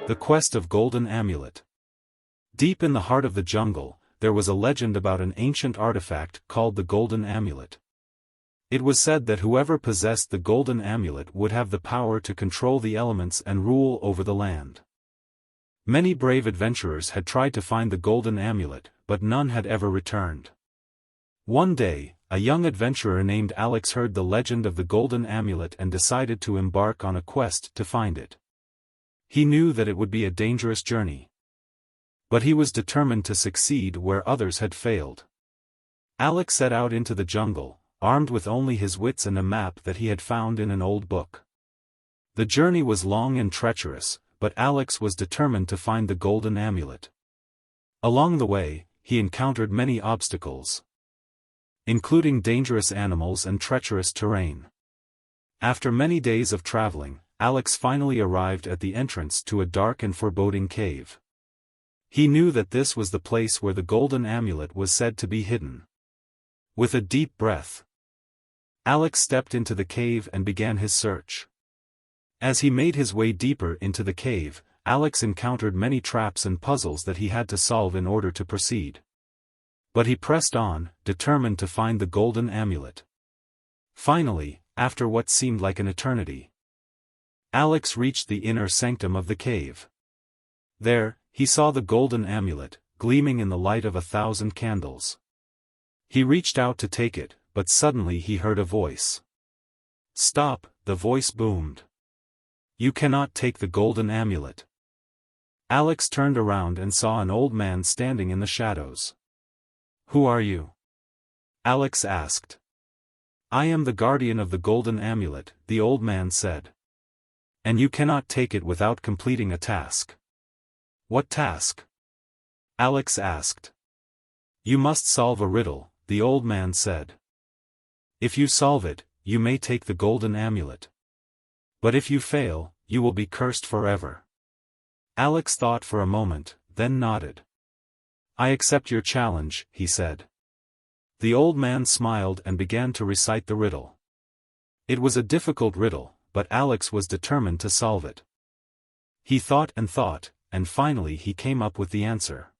The Quest of Golden Amulet. Deep in the heart of the jungle, there was a legend about an ancient artifact called the Golden Amulet. It was said that whoever possessed the Golden Amulet would have the power to control the elements and rule over the land. Many brave adventurers had tried to find the Golden Amulet, but none had ever returned. One day, a young adventurer named Alex heard the legend of the Golden Amulet and decided to embark on a quest to find it. He knew that it would be a dangerous journey, but he was determined to succeed where others had failed. Alex set out into the jungle, armed with only his wits and a map that he had found in an old book. The journey was long and treacherous, but Alex was determined to find the Golden Amulet. Along the way, he encountered many obstacles, including dangerous animals and treacherous terrain. After many days of traveling, Alex finally arrived at the entrance to a dark and foreboding cave. He knew that this was the place where the Golden Amulet was said to be hidden. With a deep breath, Alex stepped into the cave and began his search. As he made his way deeper into the cave, Alex encountered many traps and puzzles that he had to solve in order to proceed. But he pressed on, determined to find the Golden Amulet. Finally, after what seemed like an eternity, Alex reached the inner sanctum of the cave. There, he saw the Golden Amulet, gleaming in the light of 1,000 candles. He reached out to take it, but suddenly he heard a voice. "Stop," the voice boomed. "You cannot take the Golden Amulet." Alex turned around and saw an old man standing in the shadows. "Who are you?" Alex asked. "I am the guardian of the Golden Amulet," the old man said. "And you cannot take it without completing a task." "What task?" Alex asked. "You must solve a riddle," the old man said. "If you solve it, you may take the Golden Amulet. But if you fail, you will be cursed forever." Alex thought for a moment, then nodded. "I accept your challenge," he said. The old man smiled and began to recite the riddle. It was a difficult riddle, but Alex was determined to solve it. He thought, and finally he came up with the answer.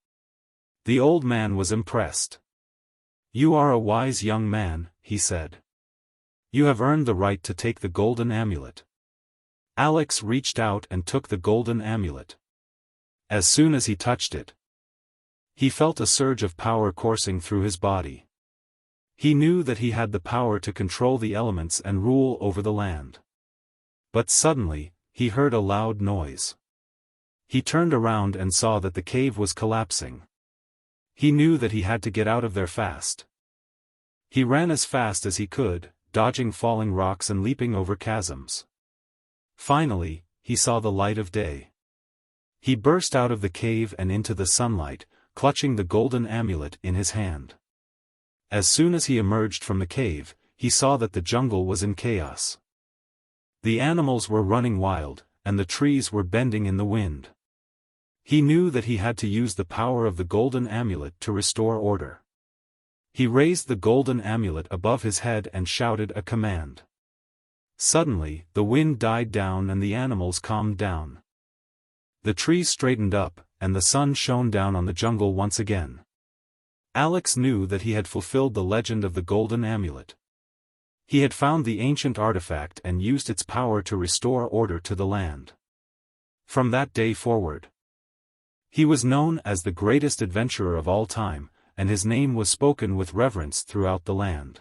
The old man was impressed. "You are a wise young man," he said. "You have earned the right to take the Golden Amulet." Alex reached out and took the Golden Amulet. As soon as he touched it, he felt a surge of power coursing through his body. He knew that he had the power to control the elements and rule over the land. But suddenly, he heard a loud noise. He turned around and saw that the cave was collapsing. He knew that he had to get out of there fast. He ran as fast as he could, dodging falling rocks and leaping over chasms. Finally, he saw the light of day. He burst out of the cave and into the sunlight, clutching the Golden Amulet in his hand. As soon as he emerged from the cave, he saw that the jungle was in chaos. The animals were running wild, and the trees were bending in the wind. He knew that he had to use the power of the Golden Amulet to restore order. He raised the Golden Amulet above his head and shouted a command. Suddenly, the wind died down and the animals calmed down. The trees straightened up, and the sun shone down on the jungle once again. Alex knew that he had fulfilled the legend of the Golden Amulet. He had found the ancient artifact and used its power to restore order to the land. From that day forward, he was known as the greatest adventurer of all time, and his name was spoken with reverence throughout the land.